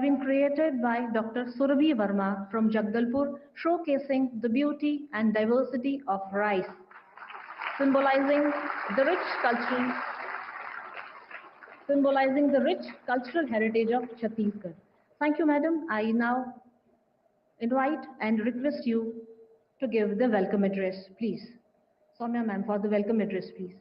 been created by Dr. Surabhi Verma from Jagdalpur, showcasing the beauty and diversity of rice, symbolizing the rich cultural heritage of Chhattisgarh. Thank you, madam. I now invite and request you to give the welcome address, please. Soumya ma'am, for the welcome address, please.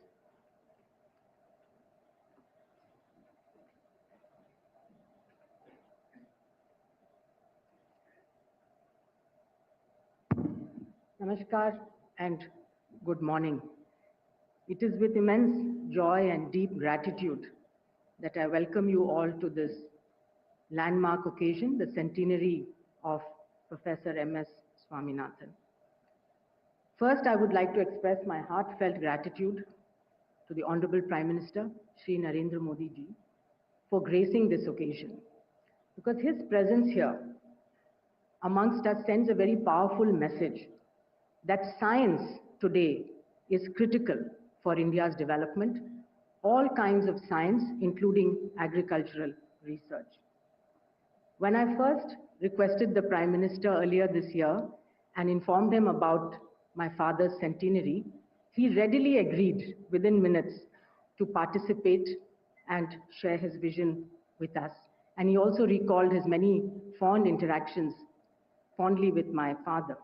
Namaskar and good morning. It is with immense joy and deep gratitude that I welcome you all to this landmark occasion, the centenary of Professor M.S. Swaminathan. First, I would like to express my heartfelt gratitude to the Honorable Prime Minister, Shri Narendra Modi ji, for gracing this occasion, because his presence here amongst us sends a very powerful message that science today is critical for India's development, all kinds of science, including agricultural research. When I first requested the Prime Minister earlier this year and informed him about my father's centenary, he readily agreed within minutes to participate and share his vision with us. And he also recalled his many fond interactions fondly with my father.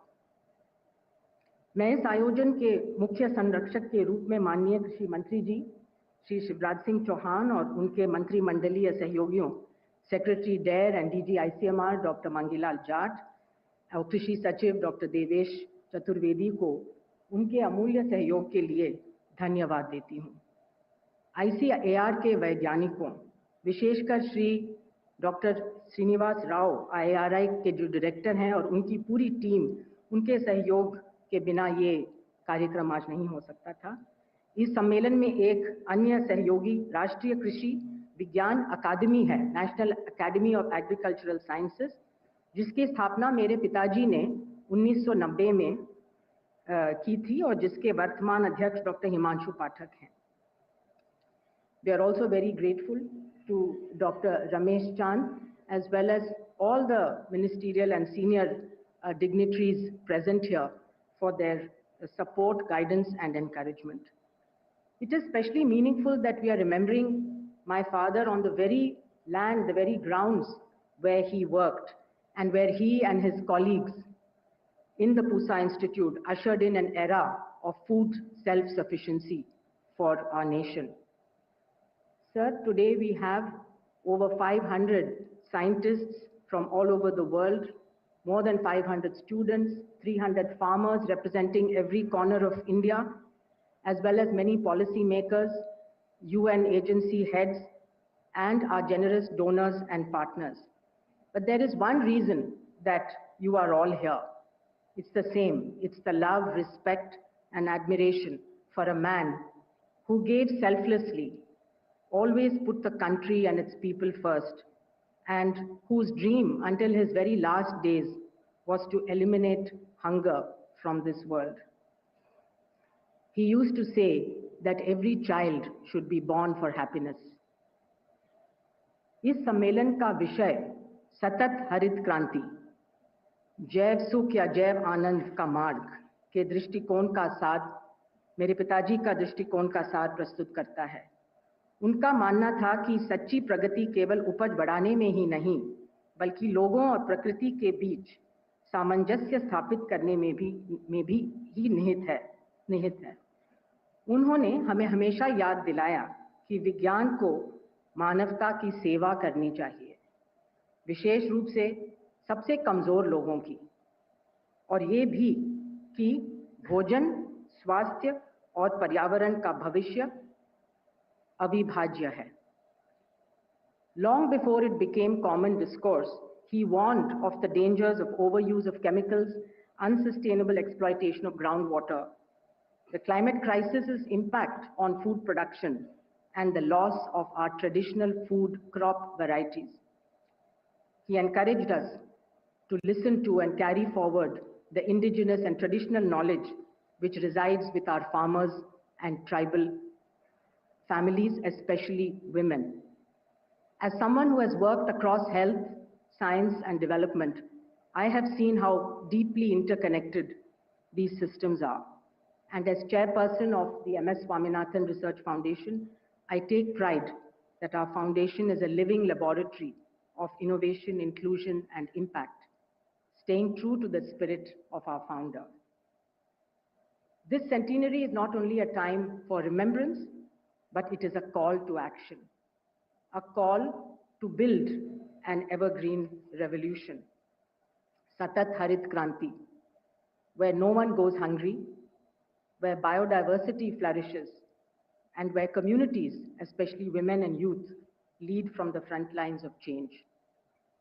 मैं इस आयोजन के मुख्य संरक्षक के रूप में माननीय कृषि मंत्री जी श्री शिवराज सिंह चौहान और उनके मंत्रिमंडलीय सहयोगियों secretary DARE and DG ICMR doctor Mangilal Jat और कृषि सचिव डॉक्टर देवेश चतुर्वेदी को उनके अमूल्य सहयोग के लिए धन्यवाद देती हूँ। आईसीएआर के वैज्ञानिकों, विशेषकर श्री डॉक्टर श्रीनिवास राव आईआरआई के जो डायरेक्टर हैं और उनकी पूरी टीम, उनके सहयोग के बिना ये कार्यक्रम आज नहीं हो सकता था। इस सम्मेलन में एक अन्य सहयोगी राष्ट्रीय कृषि विज्ञान अकादमी है, national academy of agricultural sciences, जिसकी स्थापना मेरे पिताजी ने 1990 में की थी और जिसके वर्तमान अध्यक्ष डॉक्टर हिमांशु पाठक हैं। We are also very grateful to Dr. Ramesh Chand as well as all the ministerial and senior dignitaries present here for their support, guidance, and encouragement. It is especially meaningful that we are remembering my father on the very land, the very grounds where he worked and where he and his colleagues in the Pusa Institute ushered in an era of food self-sufficiency for our nation. Sir, today we have over 500 scientists from all over the world, more than 500 students, 300 farmers representing every corner of India, as well as many policy makers, UN agency heads, and our generous donors and partners. But there is one reason that you are all here. It's the same. It's the love, respect, and admiration for a man who gave selflessly, always put the country and its people first, and whose dream until his very last days was to eliminate hunger from this world. He used to say that every child should be born for happiness. इस सम्मेलन का विषय सतत हरित क्रांति, जैव सुख या जैव आनंद का मार्ग के दृष्टिकोण का सार, मेरे पिताजी का दृष्टिकोण का सार प्रस्तुत करता है। उनका मानना था कि सच्ची प्रगति केवल उपज बढ़ाने में ही नहीं, बल्कि लोगों और प्रकृति के बीच सामंजस्य स्थापित करने में भी ही निहित है। उन्होंने हमें हमेशा याद दिलाया कि विज्ञान को मानवता की सेवा करनी चाहिए, विशेष रूप से सबसे कमजोर लोगों की, और ये भी कि भोजन, स्वास्थ्य और पर्यावरण का भविष्य अविभाज्य है। Long before it became common discourse, he warned of the dangers of overuse of chemicals, unsustainable exploitation of groundwater, the climate crisis's impact on food production, and the loss of our traditional food crop varieties. He encouraged us to listen to and carry forward the indigenous and traditional knowledge which resides with our farmers and tribal families, especially women. As someone who has worked across health, science, and development, I have seen how deeply interconnected these systems are. And as chairperson of the MS Swaminathan Research Foundation, I take pride that our foundation is a living laboratory of innovation, inclusion, and impact, staying true to the spirit of our founder. This centenary is not only a time for remembrance, but it is a call to action, a call to build an evergreen revolution, Satat Harit Kranti, where no one goes hungry, where biodiversity flourishes, and where communities, especially women and youth, lead from the front lines of change.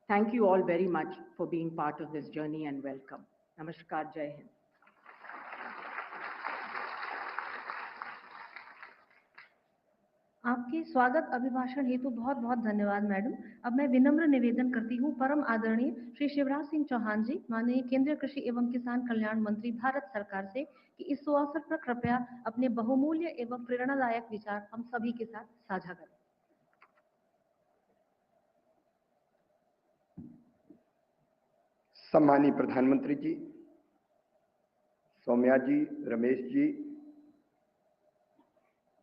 Thank you all very much for being part of this journey and welcome. Namaskar, Jai Hind. आपके स्वागत अभिभाषण हेतु बहुत बहुत धन्यवाद madam. अब मैं विनम्र निवेदन करती हूँ परम आदरणीय श्री शिवराज सिंह चौहान जी, माननीय केंद्रीय कृषि एवं किसान कल्याण मंत्री भारत सरकार से, कि इस अवसर पर कृपया अपने बहुमूल्य एवं प्रेरणादायक विचार हम सभी के साथ साझा करें। सम्मानीय प्रधानमंत्री जी, सौम्या जी, रमेश जी,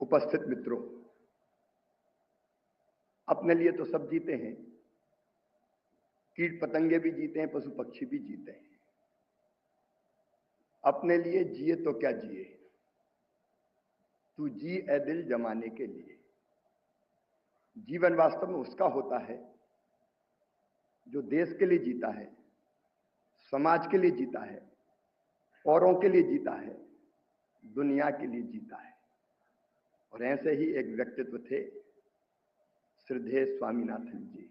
उपस्थित मित्रों, अपने लिए तो सब जीते हैं, कीट पतंगे भी जीते हैं, पशु पक्षी भी जीते हैं। अपने लिए जिए तो क्या जिए, तू जी ए दिल जमाने के लिए। जीवन वास्तव में उसका होता है जो देश के लिए जीता है, समाज के लिए जीता है, औरों के लिए जीता है, दुनिया के लिए जीता है। और ऐसे ही एक व्यक्तित्व थे श्रद्धेय स्वामीनाथन जी।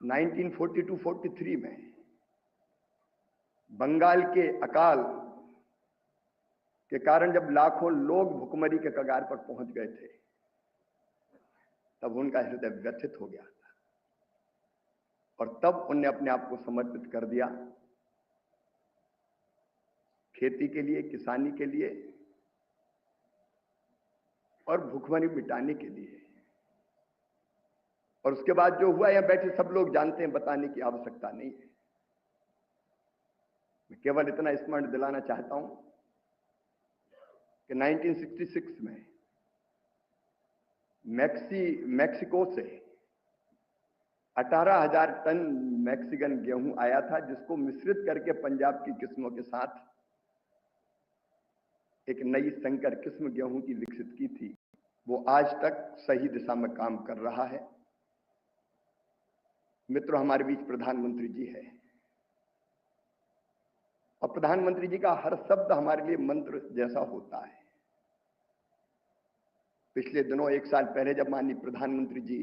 1942-43 में बंगाल के अकाल के कारण जब लाखों लोग भुखमरी के कगार पर पहुंच गए थे, तब उनका हृदय व्यथित हो गया था और तब उन्होंने अपने आप को समर्पित कर दिया खेती के लिए, किसानी के लिए और भूखमरी मिटाने के लिए। और उसके बाद जो हुआ, यहां बैठे सब लोग जानते हैं, बताने की आवश्यकता नहीं है। मैं केवल इतना स्मरण दिलाना चाहता हूं कि 1966 में मैक्सिको से 18,000 टन मैक्सिकन गेहूं आया था, जिसको मिश्रित करके पंजाब की किस्मों के साथ एक नई संकर किस्म गेहूं की विकसित की थी। वो आज तक सही दिशा में काम कर रहा है। मित्रों, हमारे बीच प्रधानमंत्री जी है और प्रधानमंत्री जी का हर शब्द हमारे लिए मंत्र जैसा होता है। पिछले दिनों, एक साल पहले, जब माननीय प्रधानमंत्री जी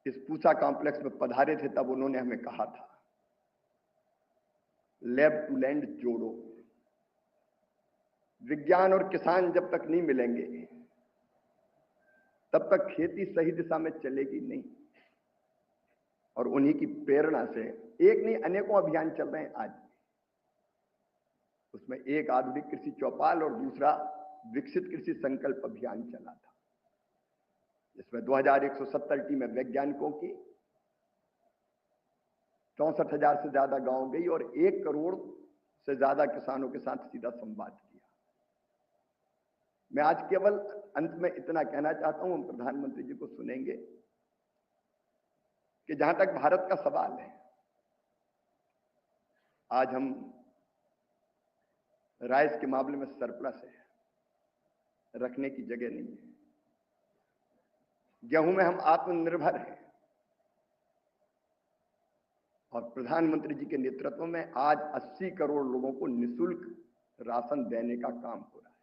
इस पूसा कॉम्प्लेक्स में पधारे थे, तब उन्होंने हमें कहा था, लैब टू लैंड जोड़ो। विज्ञान और किसान जब तक नहीं मिलेंगे, तब तक खेती सही दिशा में चलेगी नहीं। और उन्हीं की प्रेरणा से एक नहीं अनेकों अभियान चल रहे हैं आज। उसमें एक आधुनिक कृषि चौपाल और दूसरा विकसित कृषि संकल्प अभियान चला था, जिसमें 2170 टीमें वैज्ञानिकों की 64,000 से ज्यादा गांव गई और 1 करोड़ से ज्यादा किसानों के साथ सीधा संवाद किया। मैं आज केवल अंत में इतना कहना चाहता हूं, हम प्रधानमंत्री जी को सुनेंगे कि जहां तक भारत का सवाल है, आज हम राइस के मामले में सरप्लस है, रखने की जगह नहीं है। गेहूं में हम आत्मनिर्भर हैं और प्रधानमंत्री जी के नेतृत्व में आज 80 करोड़ लोगों को निःशुल्क राशन देने का काम हो रहा है।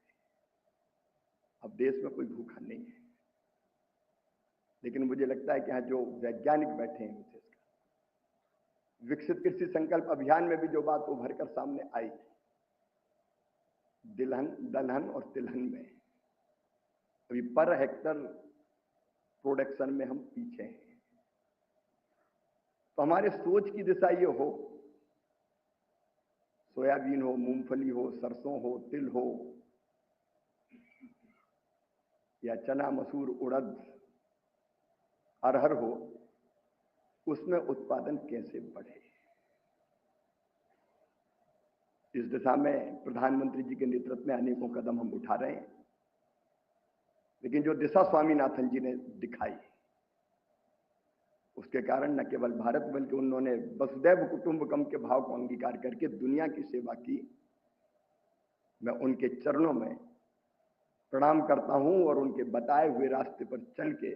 अब देश में कोई भूखा नहीं है, लेकिन मुझे लगता है कि यहाँ जो वैज्ञानिक बैठे हैं, विकसित कृषि संकल्प अभियान में भी जो बात उभर कर सामने आई, दलहन और तिलहन में अभी पर हेक्टर प्रोडक्शन में हम पीछे हैं। तो हमारे सोच की दिशा ये हो, सोयाबीन हो, मूंगफली हो, सरसों हो, तिल हो या चना, मसूर, उड़द, अरहर हो, उसमें उत्पादन कैसे बढ़े। इस दिशा में प्रधानमंत्री जी के नेतृत्व में अनेकों कदम हम उठा रहे हैं, लेकिन जो दिशा स्वामीनाथन जी ने दिखाई, उसके कारण न केवल भारत बल्कि उन्होंने वसुदैव कुटुंबकम के भाव को अंगीकार करके दुनिया की सेवा की। मैं उनके चरणों में प्रणाम करता हूं और उनके बताए हुए रास्ते पर चल के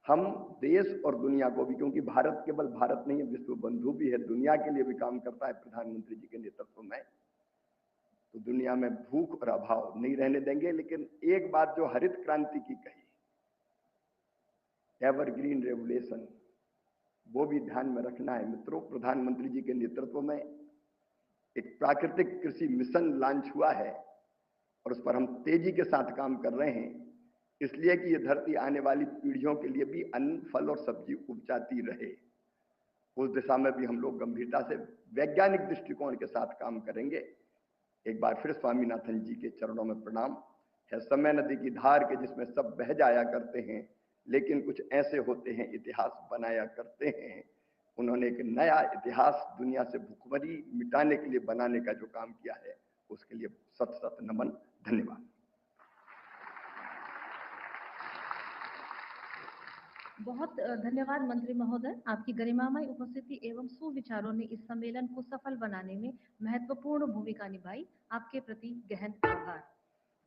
हम देश और दुनिया को भी, क्योंकि भारत केवल भारत नहीं है, विश्व बंधु भी है, दुनिया के लिए भी काम करता है प्रधानमंत्री जी के नेतृत्व में, तो दुनिया में भूख और अभाव नहीं रहने देंगे। लेकिन एक बात जो हरित क्रांति की कही, एवरग्रीन रेवोल्यूशन, वो भी ध्यान में रखना है मित्रों। प्रधानमंत्री जी के नेतृत्व में एक प्राकृतिक कृषि मिशन लॉन्च हुआ है और उस पर हम तेजी के साथ काम कर रहे हैं, इसलिए कि ये धरती आने वाली पीढ़ियों के लिए भी अन्न, फल और सब्जी उपजाती रहे। उस दिशा में भी हम लोग गंभीरता से वैज्ञानिक दृष्टिकोण के साथ काम करेंगे। एक बार फिर स्वामीनाथन जी के चरणों में प्रणाम है। समय नदी की धार के जिसमें सब बह जाया करते हैं, लेकिन कुछ ऐसे होते हैं इतिहास बनाया करते हैं। उन्होंने एक नया इतिहास दुनिया से भुखमरी मिटाने के लिए बनाने का जो काम किया है, उसके लिए सत सत नमन, धन्यवाद। बहुत धन्यवाद मंत्री महोदय, आपकी गरिमामय उपस्थिति एवं सुविचारों ने इस सम्मेलन को सफल बनाने में महत्वपूर्ण भूमिका निभाई। आपके प्रति गहन आभार।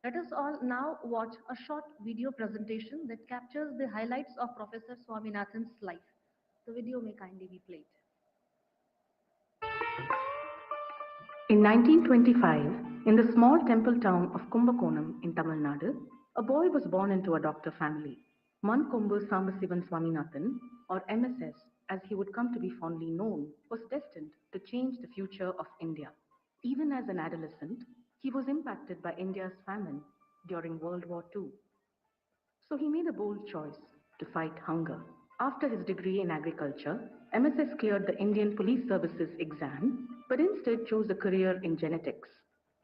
Let us all now watch a short video presentation that captures the highlights of Professor Swaminathan's life. The video may kindly be played. In 1925, in the small temple town of Kumbakonam in Tamil Nadu, a boy was born into a doctor family. Mankombu Sambasivan Swaminathan, or MSS, as he would come to be fondly known, was destined to change the future of India. Even as an adolescent, he was impacted by India's famine during World War II. So he made a bold choice to fight hunger. After his degree in agriculture, MSS cleared the Indian Police Services exam, but instead chose a career in genetics.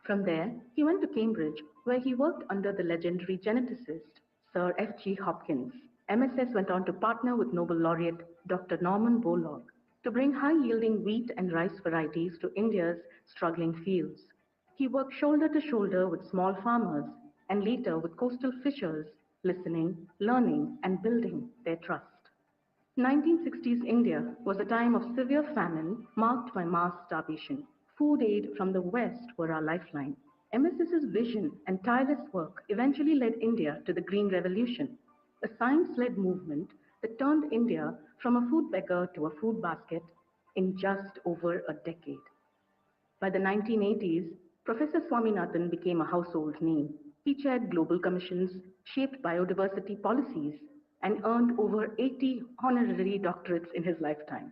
From there, he went to Cambridge, where he worked under the legendary geneticist Sir F.G. Hopkins. MSS went on to partner with Nobel laureate Dr. Norman Borlaug to bring high-yielding wheat and rice varieties to India's struggling fields. He worked shoulder to shoulder with small farmers and later with coastal fishers, listening, learning, and building their trust. 1960s India was a time of severe famine marked by mass starvation. Food aid from the West were our lifeline. MSS's vision and tireless work eventually led India to the Green Revolution, a science-led movement that turned India from a food beggar to a food basket in just over a decade. By the 1980s, Professor Swaminathan became a household name. He chaired global commissions, shaped biodiversity policies, and earned over 80 honorary doctorates in his lifetime.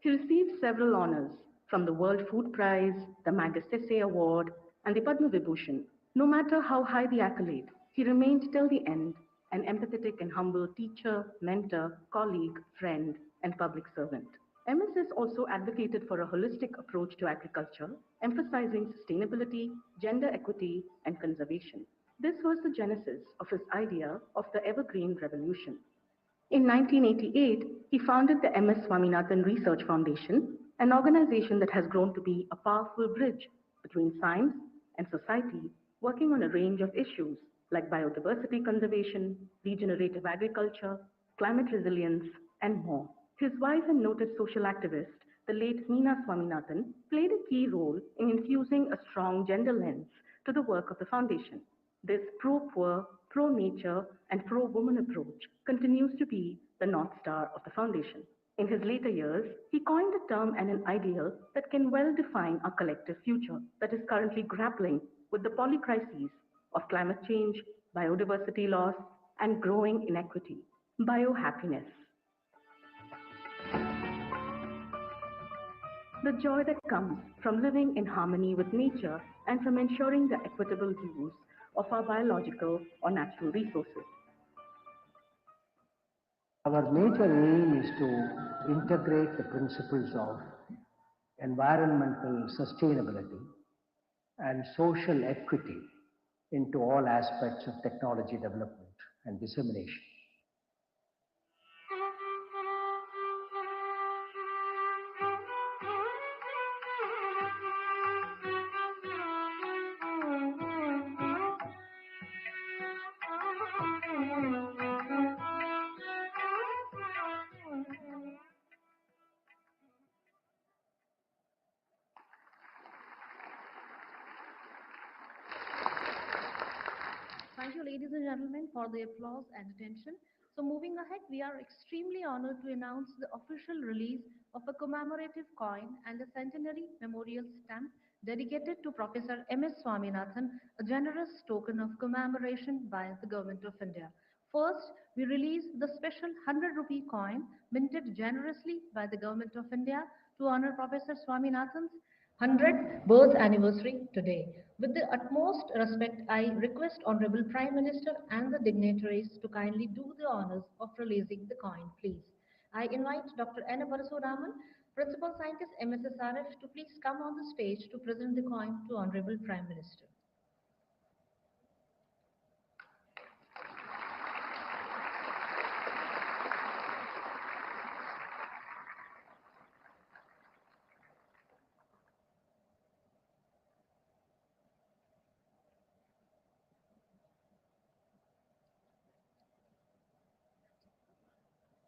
He received several honors, from the World Food Prize, the Magsaysay Award, and the Padma Vibhushan. No matter how high the accolade, he remained till the end an empathetic and humble teacher, mentor, colleague, friend, and public servant. MSS also advocated for a holistic approach to agriculture, emphasizing sustainability, gender equity, and conservation. This was the genesis of his idea of the Evergreen Revolution. In 1988, he founded the MS Swaminathan Research Foundation, an organization that has grown to be a powerful bridge between science and society, working on a range of issues like biodiversity conservation, regenerative agriculture, climate resilience, and more. His wife and noted social activist, the late Meena Swaminathan, played a key role in infusing a strong gender lens to the work of the foundation. This pro-poor, pro-nature, and pro-woman approach continues to be the North Star of the foundation. In his later years, he coined a term and an ideal that can well define our collective future that is currently grappling with the polycrises of climate change, biodiversity loss, and growing inequity: biohappiness. The joy that comes from living in harmony with nature and from ensuring the equitable use of our biological or natural resources. Our major aim is to integrate the principles of environmental sustainability and social equity into all aspects of technology development and dissemination. ladies and gentlemen, for the applause and attention. So moving ahead, we are extremely honored to announce the official release of a commemorative coin and a centenary memorial stamp dedicated to Professor M.S. Swaminathan, a generous token of commemoration by the Government of India. First, we release the special 100 rupee coin minted generously by the Government of India to honor Professor Swaminathan's 100th birth anniversary today. With the utmost respect, I request Honorable Prime Minister and the dignitaries to kindly do the honors of releasing the coin, please. I invite Dr. N. Parasuraman, Principal Scientist, MSSRF, to please come on the stage to present the coin to Honorable Prime Minister.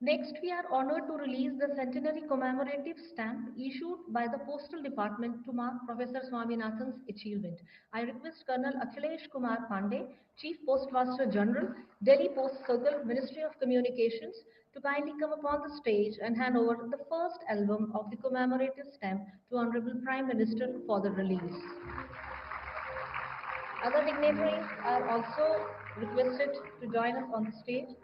Next, we are honored to release the centenary commemorative stamp issued by the Postal Department to mark Professor Swaminathan's achievement. I request Colonel Akhilesh Kumar Pandey, Chief Postmaster General, Delhi Post Circle, Ministry of Communications, to kindly come upon the stage and hand over the first album of the commemorative stamp to Honorable Prime Minister for the release. Other dignitaries are also requested to join us on the stage.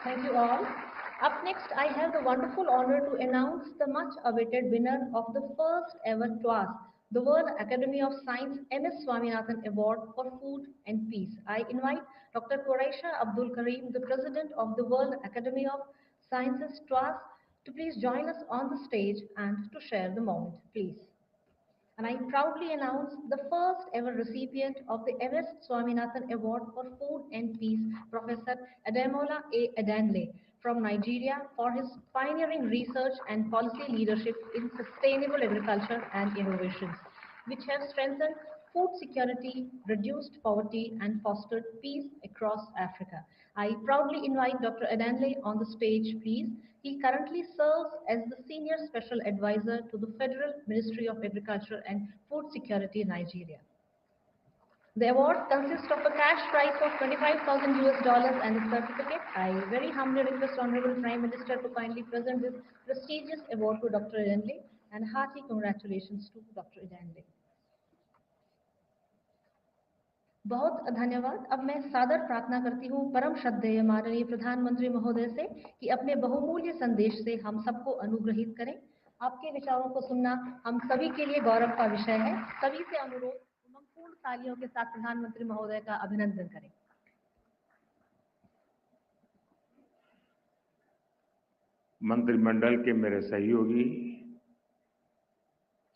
Thank you all. Up next, I have the wonderful honor to announce the much awaited winner of the first ever TWAS, the World Academy of Science M.S. Swaminathan Award for Food and Peace. I invite Dr. Quraisha Abdul Karim, the President of the World Academy of Sciences TWAS, to please join us on the stage and to share the moment, please. And I proudly announce the first ever recipient of the M.S. Swaminathan Award for Food and Peace, Professor Ademola A. Adanle from Nigeria, for his pioneering research and policy leadership in sustainable agriculture and innovations, which have strengthened food security, reduced poverty, and fostered peace across Africa. I proudly invite Dr. Adanle on the stage, please. He currently serves as the Senior Special Advisor to the Federal Ministry of Agriculture and Food Security, Nigeria. The award consists of a cash prize of $25,000 and a certificate. I very humbly request Honorable Prime Minister to kindly present this prestigious award to Dr. Adanle, and hearty congratulations to Dr. Adanle. बहुत धन्यवाद। अब मैं सादर प्रार्थना करती हूँ परम श्रद्धेय माननीय प्रधानमंत्री महोदय से कि अपने बहुमूल्य संदेश से हम सबको अनुग्रहित करें। आपके विचारों को सुनना हम सभी के लिए गौरव का विषय है। सभी से अनुरोध, उमंगपूर्ण तालियों के साथ प्रधानमंत्री महोदय का अभिनंदन करें। मंत्रिमंडल के मेरे सहयोगी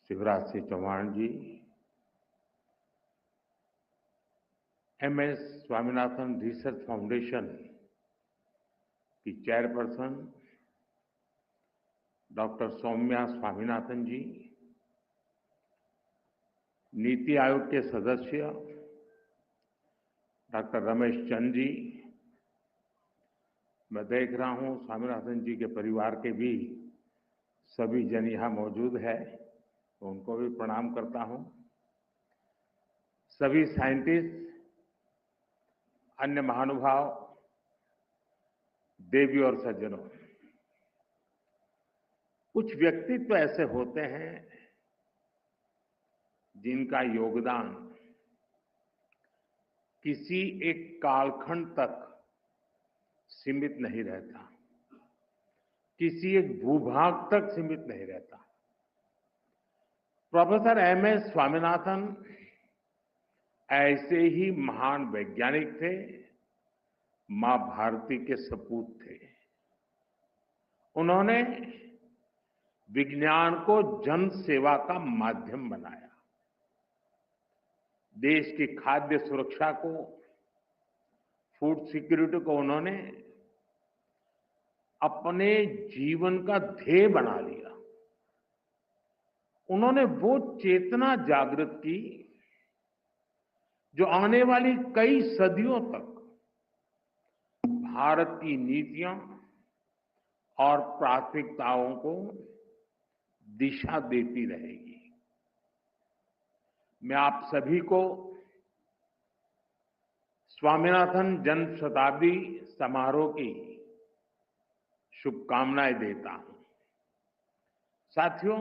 शिवराज सिंह चौहान जी, एमएस स्वामीनाथन रिसर्च फाउंडेशन की चेयरपर्सन डॉक्टर सौम्या स्वामीनाथन जी, नीति आयोग के सदस्य डॉक्टर रमेश चंद जी, मैं देख रहा हूं स्वामीनाथन जी के परिवार के भी सभी जन यहाँ मौजूद है, तो उनको भी प्रणाम करता हूं। सभी साइंटिस्ट, अन्य महानुभाव, देवी और सज्जनों, कुछ व्यक्तित्व ऐसे होते हैं जिनका योगदान किसी एक कालखंड तक सीमित नहीं रहता, किसी एक भूभाग तक सीमित नहीं रहता। प्रोफेसर एमएस स्वामीनाथन ऐसे ही महान वैज्ञानिक थे, मां भारती के सपूत थे। उन्होंने विज्ञान को जन सेवा का माध्यम बनाया, देश की खाद्य सुरक्षा को, फूड सिक्योरिटी को उन्होंने अपने जीवन का ध्येय बना लिया। उन्होंने वो चेतना जागृत की जो आने वाली कई सदियों तक भारत की नीतियों और प्राथमिकताओं को दिशा देती रहेगी। मैं आप सभी को स्वामीनाथन जन्म शताब्दी समारोह की शुभकामनाएं देता हूं। साथियों,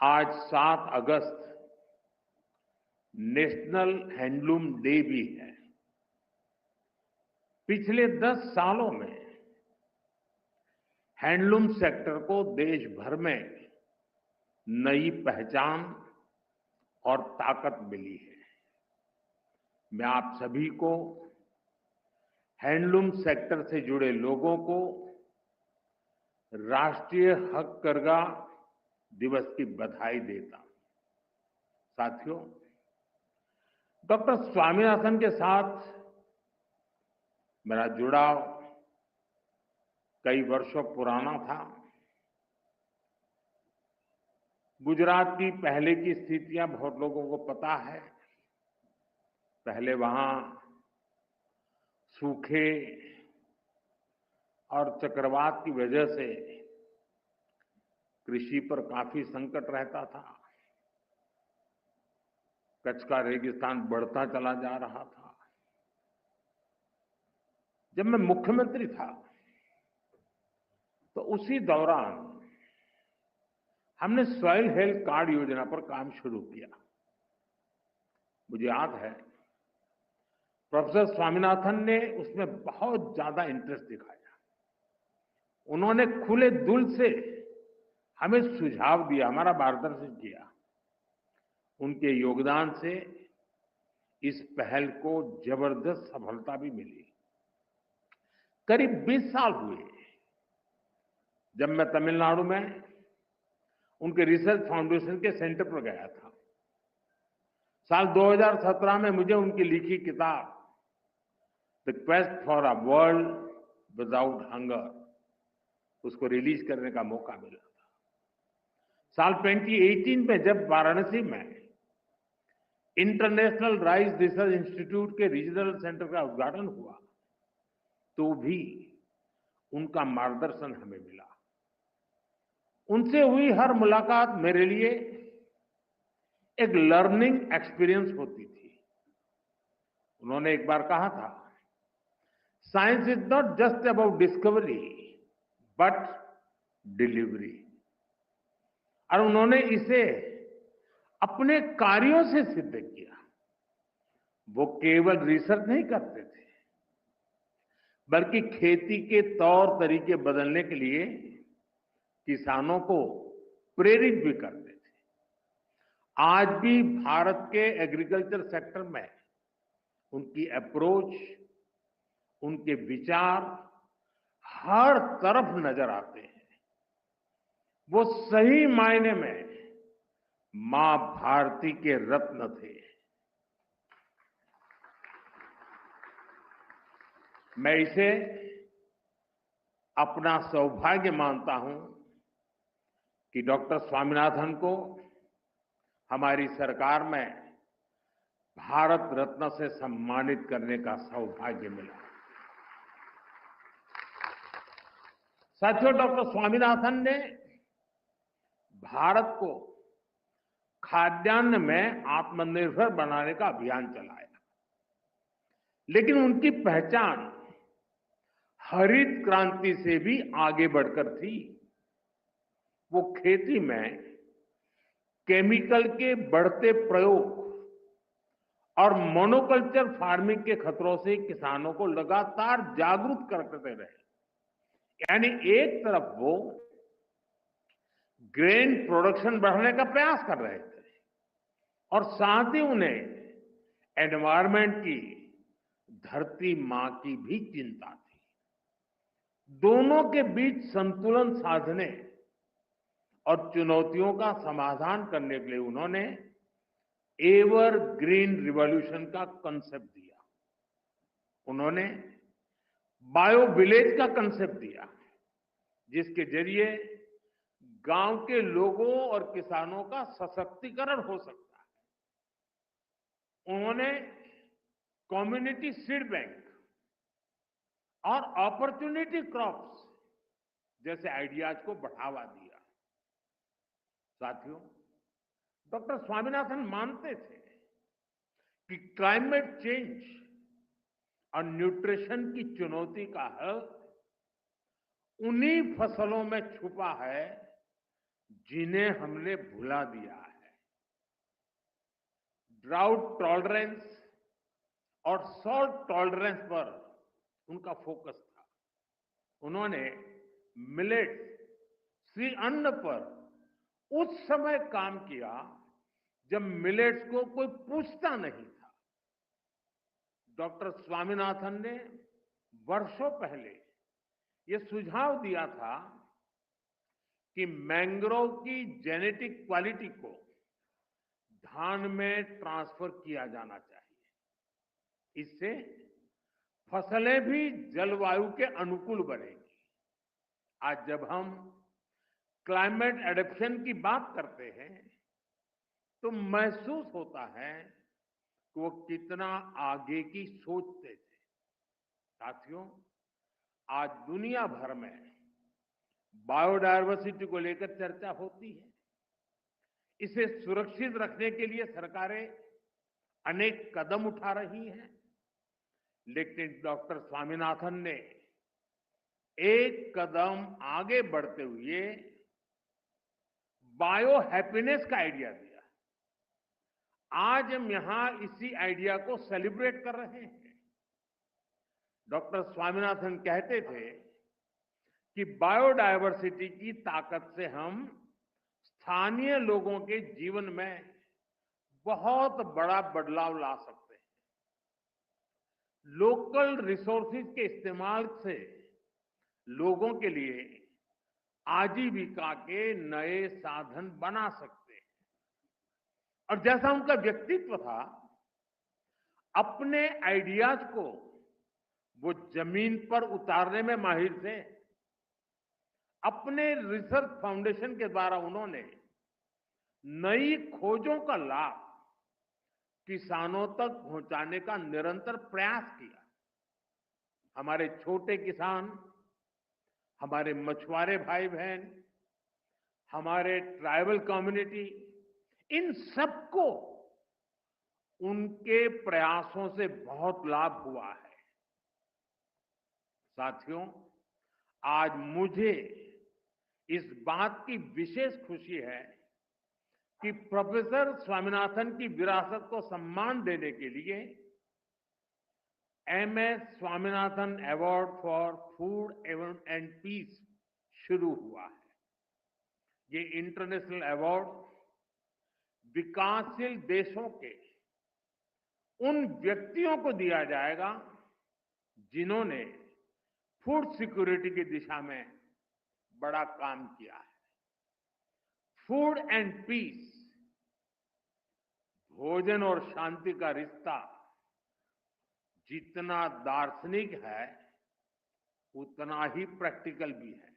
आज 7 अगस्त नेशनल हैंडलूम डे भी है। पिछले 10 सालों में हैंडलूम सेक्टर को देश भर में नई पहचान और ताकत मिली है। मैं आप सभी को हैंडलूम सेक्टर से जुड़े लोगों को राष्ट्रीय हथकरघा दिवस की बधाई देता हूं। साथियों, डॉक्टर स्वामीनाथन के साथ मेरा जुड़ाव कई वर्षों पुराना था। गुजरात की पहले की स्थितियां बहुत लोगों को पता है। पहले वहां सूखे और चक्रवात की वजह से कृषि पर काफी संकट रहता था। कच्छ का रेगिस्तान बढ़ता चला जा रहा था। जब मैं मुख्यमंत्री था तो उसी दौरान हमने सॉइल हेल्थ कार्ड योजना पर काम शुरू किया। मुझे याद है प्रोफेसर स्वामीनाथन ने उसमें बहुत ज्यादा इंटरेस्ट दिखाया। उन्होंने खुले दिल से हमें सुझाव दिया, हमारा मार्गदर्शन किया। उनके योगदान से इस पहल को जबरदस्त सफलता भी मिली। करीब 20 साल हुए जब मैं तमिलनाडु में उनके रिसर्च फाउंडेशन के सेंटर पर गया था। साल 2017 में मुझे उनकी लिखी किताब the quest for a world without hunger उसको रिलीज करने का मौका मिला था। साल 2018 में जब वाराणसी में इंटरनेशनल राइस रिसर्च इंस्टीट्यूट के रीजनल सेंटर का उद्घाटन हुआ तो भी उनका मार्गदर्शन हमें मिला। उनसे हुई हर मुलाकात मेरे लिए एक लर्निंग एक्सपीरियंस होती थी। उन्होंने एक बार कहा था, science is not just about discovery but delivery. और उन्होंने इसे अपने कार्यों से सिद्ध किया। वो केवल रिसर्च नहीं करते थे बल्कि खेती के तौर तरीके बदलने के लिए किसानों को प्रेरित भी करते थे। आज भी भारत के एग्रीकल्चर सेक्टर में उनकी अप्रोच, उनके विचार हर तरफ नजर आते हैं। वो सही मायने में मां भारती के रत्न थे। मैं इसे अपना सौभाग्य मानता हूं कि डॉक्टर स्वामीनाथन को हमारी सरकार में भारत रत्न से सम्मानित करने का सौभाग्य मिला। साथियों, डॉक्टर स्वामीनाथन ने भारत को खाद्यान्न में आत्मनिर्भर बनाने का अभियान चलाया, लेकिन उनकी पहचान हरित क्रांति से भी आगे बढ़कर थी। वो खेती में केमिकल के बढ़ते प्रयोग और मोनोकल्चर फार्मिंग के खतरों से किसानों को लगातार जागरूक करते रहे। यानी एक तरफ वो ग्रेन प्रोडक्शन बढ़ाने का प्रयास कर रहे थे और साथ ही उन्हें एनवायरमेंट की, धरती मां की भी चिंता थी। दोनों के बीच संतुलन साधने और चुनौतियों का समाधान करने के लिए उन्होंने एवर ग्रीन रिवॉल्यूशन का कंसेप्ट दिया। उन्होंने बायो विलेज का कंसेप्ट दिया, जिसके जरिए गांव के लोगों और किसानों का सशक्तिकरण हो सकता है। उन्होंने कम्युनिटी सीड बैंक और अपॉर्चुनिटी क्रॉप्स जैसे आइडियाज को बढ़ावा दिया। साथियों, डॉक्टर स्वामीनाथन मानते थे कि क्लाइमेट चेंज और न्यूट्रिशन की चुनौती का हल उन्हीं फसलों में छुपा है जिन्हें हमने भुला दिया है। ड्राउट टॉलरेंस और सॉल्ट टॉलरेंस पर उनका फोकस था। उन्होंने मिलेट्स, श्री अन्न पर उस समय काम किया जब मिलेट्स को कोई पूछता नहीं था। डॉक्टर स्वामीनाथन ने वर्षों पहले यह सुझाव दिया था कि मैंग्रोव की जेनेटिक क्वालिटी को धान में ट्रांसफर किया जाना चाहिए। इससे फसलें भी जलवायु के अनुकूल बनेगी। आज जब हम क्लाइमेट एडेप्शन की बात करते हैं तो महसूस होता है कि वो कितना आगे की सोचते थे। साथियों, आज दुनिया भर में बायोडायवर्सिटी को लेकर चर्चा होती है। इसे सुरक्षित रखने के लिए सरकारें अनेक कदम उठा रही हैं, लेकिन डॉक्टर स्वामीनाथन ने एक कदम आगे बढ़ते हुए बायो हैप्पीनेस का आइडिया दिया। आज हम यहां इसी आइडिया को सेलिब्रेट कर रहे हैं। डॉक्टर स्वामीनाथन कहते थे कि बायोडायवर्सिटी की ताकत से हम स्थानीय लोगों के जीवन में बहुत बड़ा बदलाव ला सकते हैं। लोकल रिसोर्सेज के इस्तेमाल से लोगों के लिए आजीविका के नए साधन बना सकते हैं। और जैसा उनका व्यक्तित्व था, अपने आइडियाज को वो जमीन पर उतारने में माहिर थे। अपने रिसर्च फाउंडेशन के द्वारा उन्होंने नई खोजों का लाभ किसानों तक पहुंचाने का निरंतर प्रयास किया। हमारे छोटे किसान, हमारे मछुआरे भाई बहन, हमारे ट्राइबल कम्युनिटी, इन सबको उनके प्रयासों से बहुत लाभ हुआ है। साथियों, आज मुझे इस बात की विशेष खुशी है कि प्रोफेसर स्वामीनाथन की विरासत को सम्मान देने के लिए MS Swaminathan award for food and peace शुरू हुआ है। ये इंटरनेशनल अवार्ड विकासशील देशों के उन व्यक्तियों को दिया जाएगा जिन्होंने फूड सिक्योरिटी की दिशा में बड़ा काम किया है। फूड एंड पीस, भोजन और शांति का रिश्ता जितना दार्शनिक है उतना ही प्रैक्टिकल भी है।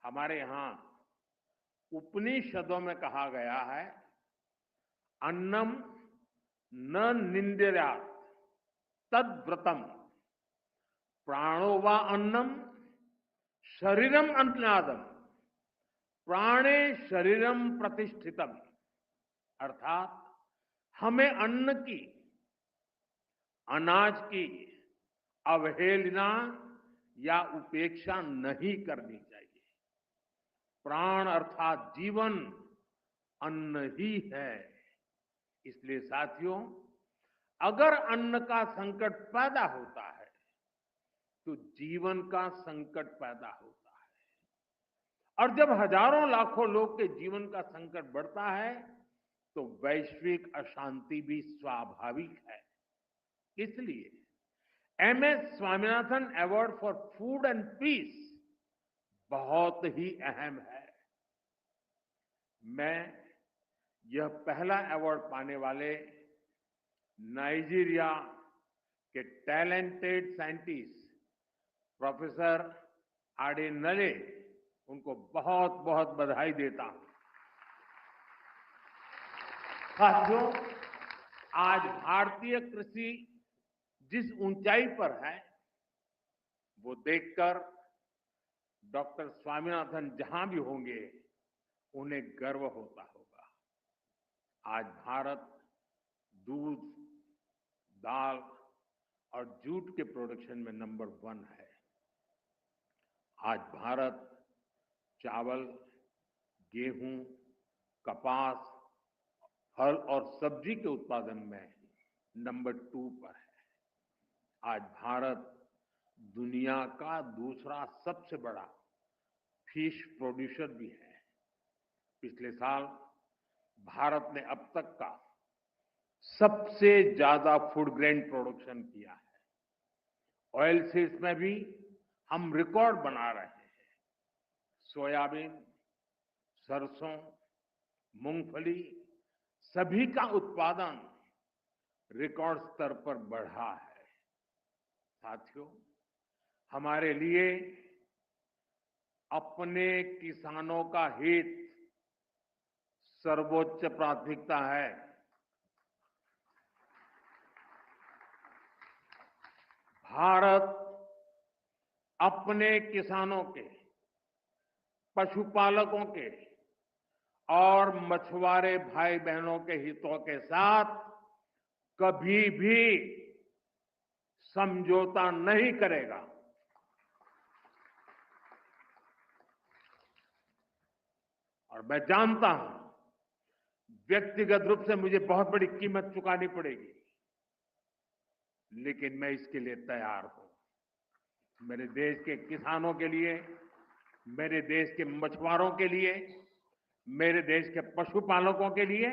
हमारे यहां उपनिषदों में कहा गया है, अन्नम न निंद्यात् तद व्रतम, प्राणो वा अन्नम शरीरम अन्नादम, प्राणे शरीरम प्रतिष्ठितम। अर्थात हमें अन्न की, अनाज की अवहेलना या उपेक्षा नहीं करनी चाहिए। प्राण अर्थात जीवन अन्न ही है। इसलिए साथियों, अगर अन्न का संकट पैदा होता है तो जीवन का संकट पैदा होता है। और जब हजारों लाखों लोग के जीवन का संकट बढ़ता है तो वैश्विक अशांति भी स्वाभाविक है। इसलिए MS Swaminathan award for food and peace बहुत ही अहम है। मैं यह पहला अवार्ड पाने वाले नाइजीरिया के टैलेंटेड साइंटिस्ट प्रोफेसर आडेनले, उनको बहुत बहुत बधाई देता हूं। साथियों, आज भारतीय कृषि जिस ऊंचाई पर है वो देखकर डॉक्टर स्वामीनाथन जहां भी होंगे उन्हें गर्व होता होगा। आज भारत दूध, दाल और जूट के प्रोडक्शन में नंबर 1 है। आज भारत चावल, गेहूं, कपास, फल और सब्जी के उत्पादन में नंबर 2 पर है। आज भारत दुनिया का दूसरा सबसे बड़ा फिश प्रोड्यूसर भी है। पिछले साल भारत ने अब तक का सबसे ज्यादा फूड ग्रेन प्रोडक्शन किया है। ऑयल सीड्स में भी हम रिकॉर्ड बना रहे हैं। सोयाबीन, सरसों, मूंगफली सभी का उत्पादन रिकॉर्ड स्तर पर बढ़ा है। साथियों, हमारे लिए अपने किसानों का हित सर्वोच्च प्राथमिकता है। भारत अपने किसानों के, पशुपालकों के और मछुआरे भाई बहनों के हितों के साथ कभी भी समझौता नहीं करेगा। और मैं जानता हूं व्यक्तिगत रूप से मुझे बहुत बड़ी कीमत चुकानी पड़ेगी, लेकिन मैं इसके लिए तैयार हूं। मेरे देश के किसानों के लिए, मेरे देश के मछुआरों के लिए, मेरे देश के पशुपालकों के लिए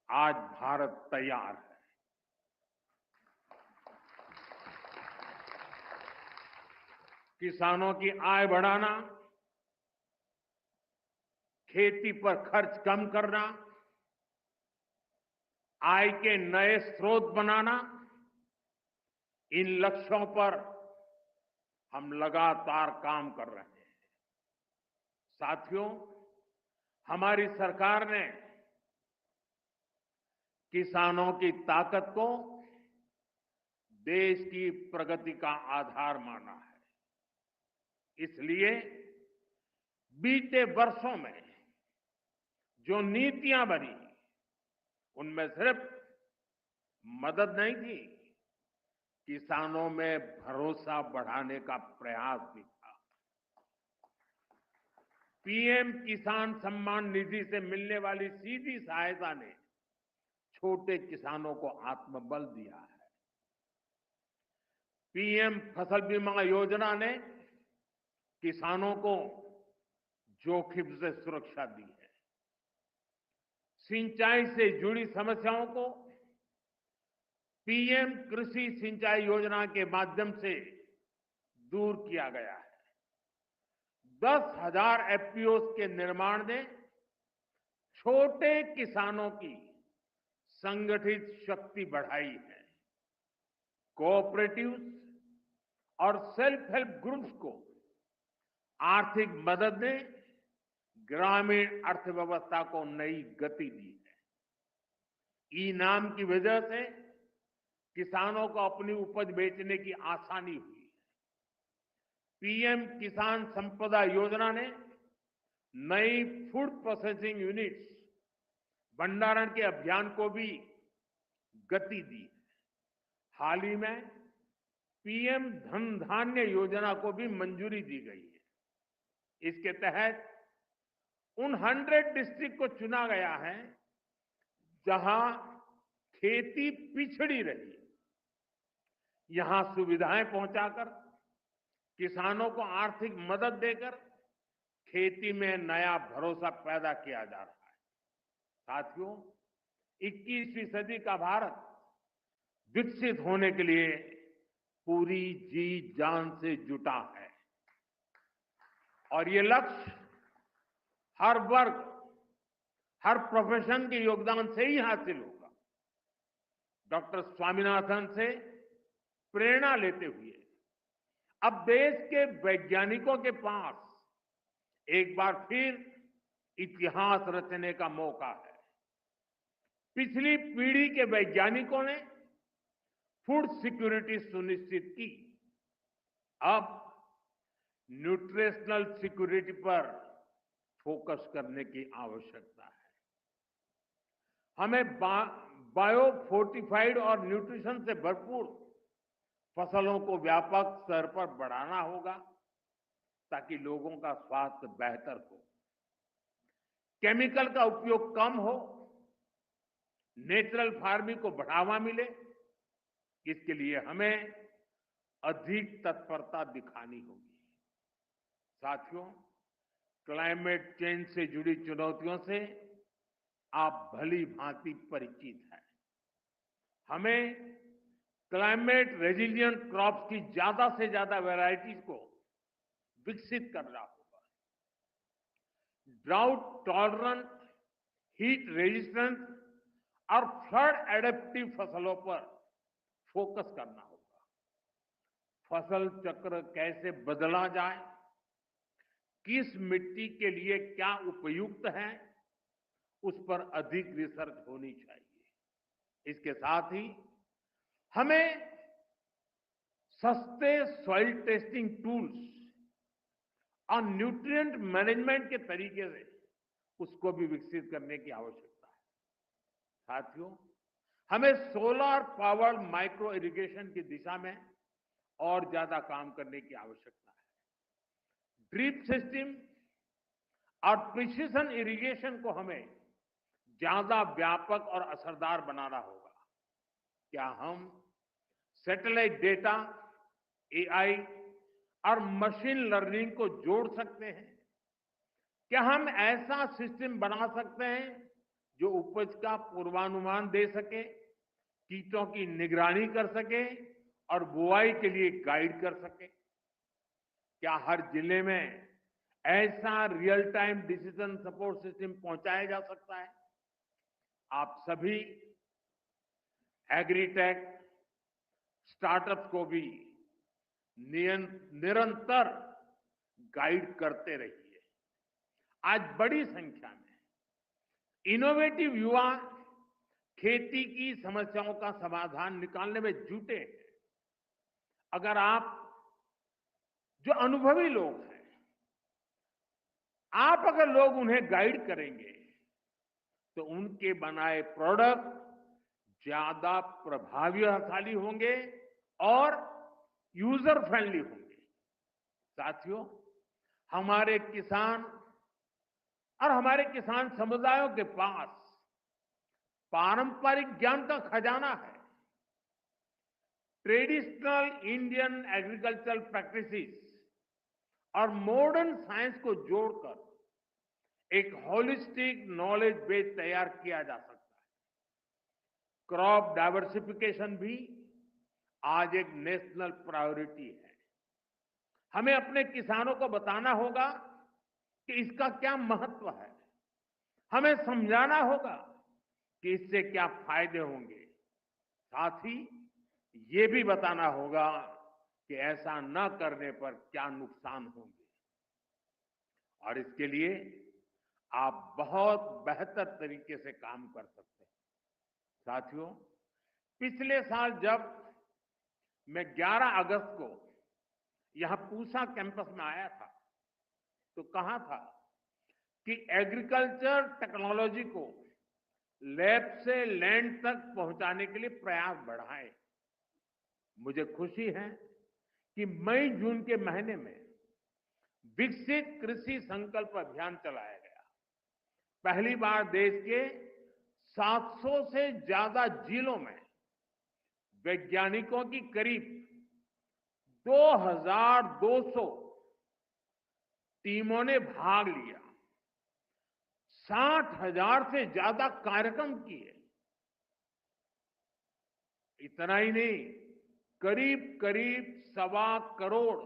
आज भारत तैयार है। किसानों की आय बढ़ाना, खेती पर खर्च कम करना, आय के नए स्रोत बनाना, इन लक्ष्यों पर हम लगातार काम कर रहे हैं। साथियों, हमारी सरकार ने किसानों की ताकत को देश की प्रगति का आधार माना है। इसलिए बीते वर्षों में जो नीतियां बनी, उनमें सिर्फ मदद नहीं की, किसानों में भरोसा बढ़ाने का प्रयास भी था। पीएम किसान सम्मान निधि से मिलने वाली सीधी सहायता ने छोटे किसानों को आत्मबल दिया है। पीएम फसल बीमा योजना ने किसानों को जोखिम से सुरक्षा दी है। सिंचाई से जुड़ी समस्याओं को पीएम कृषि सिंचाई योजना के माध्यम से दूर किया गया है। 10,000 एफपीओस के निर्माण ने छोटे किसानों की संगठित शक्ति बढ़ाई है। कोऑपरेटिव्स और सेल्फ हेल्प ग्रुप्स को आर्थिक मदद ने ग्रामीण अर्थव्यवस्था को नई गति दी है। ई-नाम की वजह से किसानों को अपनी उपज बेचने की आसानी हुई है। पीएम किसान संपदा योजना ने नई फूड प्रोसेसिंग यूनिट्स, भंडारण के अभियान को भी गति दी है। हाल ही में पीएम धन धान्य योजना को भी मंजूरी दी गई है। इसके तहत उन 100 डिस्ट्रिक्ट को चुना गया है जहां खेती पिछड़ी रही। यहां सुविधाएं पहुंचाकर, किसानों को आर्थिक मदद देकर खेती में नया भरोसा पैदा किया जा रहा है। साथियों, 21वीं सदी का भारत विकसित होने के लिए पूरी जी जान से जुटा है और ये लक्ष्य हर वर्ग, हर प्रोफेशन के योगदान से ही हासिल होगा। डॉक्टर स्वामीनाथन से प्रेरणा लेते हुए अब देश के वैज्ञानिकों के पास एक बार फिर इतिहास रचने का मौका है। पिछली पीढ़ी के वैज्ञानिकों ने फूड सिक्योरिटी सुनिश्चित की, अब न्यूट्रिशनल सिक्योरिटी पर फोकस करने की आवश्यकता है। हमें बायो फोर्टिफाइड और न्यूट्रिशन से भरपूर फसलों को व्यापक स्तर पर बढ़ाना होगा ताकि लोगों का स्वास्थ्य बेहतर हो, केमिकल का उपयोग कम हो, नेचुरल फार्मिंग को बढ़ावा मिले। इसके लिए हमें अधिक तत्परता दिखानी होगी। साथियों, क्लाइमेट चेंज से जुड़ी चुनौतियों से आप भली भांति परिचित हैं। हमें क्लाइमेट रेजिलिएंट क्रॉप्स की ज्यादा से ज्यादा वैरायटीज को विकसित करना होगा। ड्राउट टॉलरेंट, हीट रेजिस्टेंट और फ्लड एडेप्टिव फसलों पर फोकस करना होगा। फसल चक्र कैसे बदला जाए, किस मिट्टी के लिए क्या उपयुक्त है, उस पर अधिक रिसर्च होनी चाहिए। इसके साथ ही हमें सस्ते सॉइल टेस्टिंग टूल्स और न्यूट्रिएंट मैनेजमेंट के तरीके से उसको भी विकसित करने की आवश्यकता है। साथियों, हमें सोलर पावर्ड माइक्रो इरिगेशन की दिशा में और ज्यादा काम करने की आवश्यकता है। ड्रिप सिस्टम और प्रिसिशन इरिगेशन को हमें ज्यादा व्यापक और असरदार बनाना होगा। क्या हम सैटेलाइट डेटा, एआई और मशीन लर्निंग को जोड़ सकते हैं? क्या हम ऐसा सिस्टम बना सकते हैं जो उपज का पूर्वानुमान दे सके, कीटों की निगरानी कर सके और बुआई के लिए गाइड कर सके? क्या हर जिले में ऐसा real time decision support system पहुंचाया जा सकता है? आप सभी एग्रीटेक स्टार्टअप्स को भी निरंतर गाइड करते रहिए। आज बड़ी संख्या में इनोवेटिव युवा खेती की समस्याओं का समाधान निकालने में जुटे हैं। अगर आप जो अनुभवी लोग हैं, आप अगर लोग उन्हें गाइड करेंगे तो उनके बनाए प्रोडक्ट ज्यादा प्रभावशाली होंगे और यूजर फ्रेंडली होंगे। साथियों, हमारे किसान और हमारे किसान समुदायों के पास पारंपरिक ज्ञान का खजाना है। ट्रेडिशनल इंडियन एग्रीकल्चरल प्रैक्टिसेस और मॉडर्न साइंस को जोड़कर एक होलिस्टिक नॉलेज बेस तैयार किया जा सकता है। क्रॉप डाइवर्सिफिकेशन भी आज एक नेशनल प्रायोरिटी है। हमें अपने किसानों को बताना होगा कि इसका क्या महत्व है। हमें समझाना होगा कि इससे क्या फायदे होंगे। साथ ही ये भी बताना होगा कि ऐसा न करने पर क्या नुकसान होंगे। और इसके लिए आप बहुत बेहतर तरीके से काम कर सकते हैं। साथियों, पिछले साल जब मैं 11 अगस्त को यहां पूसा कैंपस में आया था तो कहा था कि एग्रीकल्चर टेक्नोलॉजी को लैब से लैंड तक पहुंचाने के लिए प्रयास बढ़ाएं। मुझे खुशी है कि मई जून के महीने में विकसित कृषि संकल्प अभियान चलाया गया। पहली बार देश के 700 से ज्यादा जिलों में वैज्ञानिकों की करीब 2200 टीमों ने भाग लिया। 60,000 से ज्यादा कार्यक्रम किए। इतना ही नहीं, करीब करीब 1.25 करोड़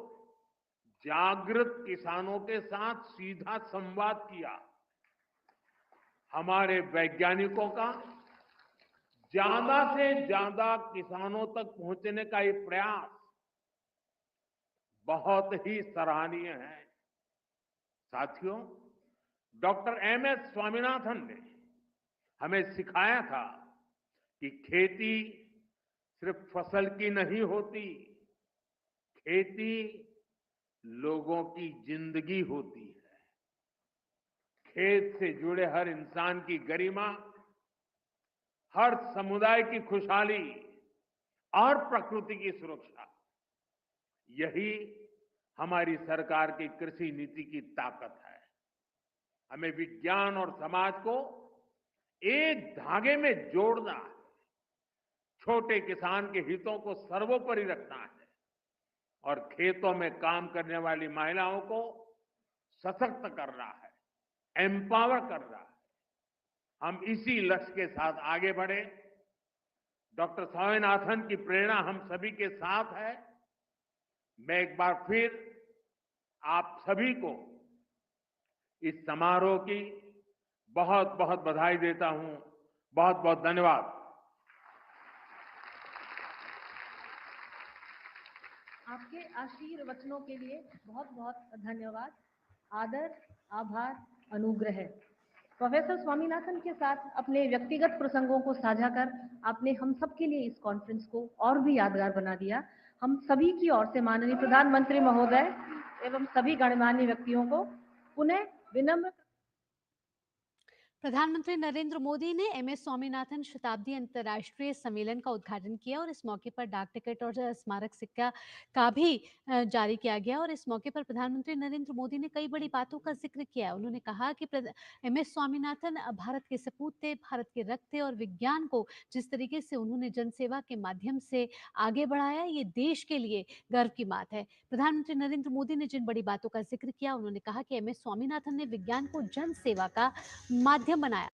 जागृत किसानों के साथ सीधा संवाद किया। हमारे वैज्ञानिकों का ज्यादा से ज्यादा किसानों तक पहुंचने का ये प्रयास बहुत ही सराहनीय है। साथियों, डॉक्टर एमएस स्वामीनाथन ने हमें सिखाया था कि खेती सिर्फ फसल की नहीं होती, खेती लोगों की जिंदगी होती है। खेत से जुड़े हर इंसान की गरिमा, हर समुदाय की खुशहाली और प्रकृति की सुरक्षा, यही हमारी सरकार की कृषि नीति की ताकत है। हमें विज्ञान और समाज को एक धागे में जोड़ना है। छोटे किसान के हितों को सर्वोपरि रखना है और खेतों में काम करने वाली महिलाओं को सशक्त करना है, एम्पावर करना है। हम इसी लक्ष्य के साथ आगे बढ़े। डॉक्टर स्वामीनाथन की प्रेरणा हम सभी के साथ है। मैं एक बार फिर आप सभी को इस समारोह की बहुत बहुत बधाई देता हूं। बहुत बहुत धन्यवाद। आपके आशीर्वचनों के लिए बहुत बहुत धन्यवाद। आदर, आभार, अनुग्रह। प्रोफेसर स्वामीनाथन के साथ अपने व्यक्तिगत प्रसंगों को साझा कर आपने हम सब के लिए इस कॉन्फ्रेंस को और भी यादगार बना दिया। हम सभी की ओर से माननीय प्रधानमंत्री महोदय एवं सभी गणमान्य व्यक्तियों को पुनः विनम्र। प्रधानमंत्री नरेंद्र मोदी ने एमएस स्वामीनाथन शताब्दी अंतर्राष्ट्रीय सम्मेलन का उद्घाटन किया और इस मौके पर डाक टिकट और स्मारक सिक्का का भी जारी किया गया। और इस मौके पर प्रधानमंत्री नरेंद्र मोदी ने कई बड़ी बातों का जिक्र किया। उन्होंने कहा कि एमएस स्वामीनाथन भारत के सपूत थे, भारत के रक्त थे और विज्ञान को जिस तरीके से उन्होंने जनसेवा के माध्यम से आगे बढ़ाया, ये देश के लिए गर्व की बात है। प्रधानमंत्री नरेंद्र मोदी ने जिन बड़ी बातों का जिक्र किया, उन्होंने कहा कि एमएस स्वामीनाथन ने विज्ञान को जन सेवा का माध्यम बनाया।